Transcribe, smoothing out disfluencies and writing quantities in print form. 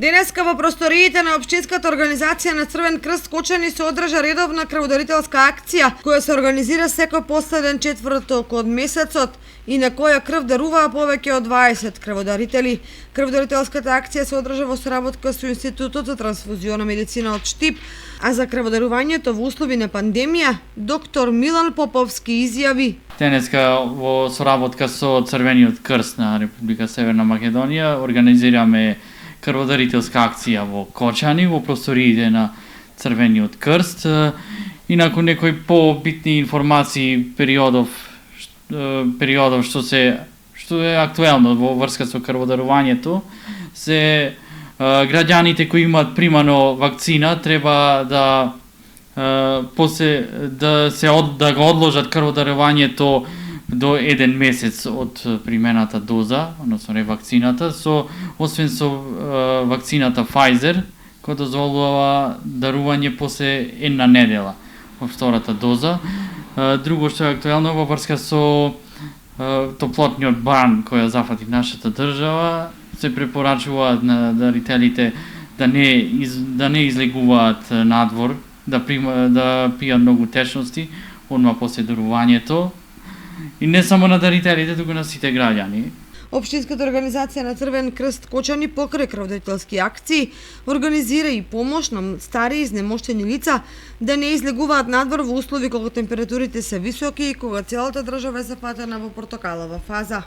Денеска во просториите на Општинската организација на Црвен крст Кочани се одржа редовна крводарителска акција, која се организира секој последен четврток од месецот и на која крв даруваа повеќе од 20 крводарители. Крводарителската акција се одржа во соработка со Институтот за трансфузиона медицина од Штип, а за крводарувањето во услови на пандемија, доктор Милан Поповски изјави: Денеска во соработка со Црвениот крст на Република Северна Македонија организираме крводарителска акција во Кочани, во просториите на Црвениот крст. И након некои побитни информации периодов што е актуелно во врска со крводарувањето, се граѓаните кои имаат примано вакцина треба да да го одложат крводарувањето до 1 месец од примената доза, односно ревакцината, освен со вакцината Pfizer, која дозволува дарување после 1 недела во втората доза. Друго што е актуелно во врска со топлотниот бан која зафати нашата држава, се препорачуваат на дарителите да не излегуваат надвор, да пијат многу течности одма после дарувањето. И не само на дарителите, туку на сите граѓани. Општинската организација на Црвен крст Кочани покрај крводарителски акции организира и помош на стари изнемоштени лица да не излегуваат надвор во услови кога температурите се високи и кога целата држава е запатена во портокалова фаза.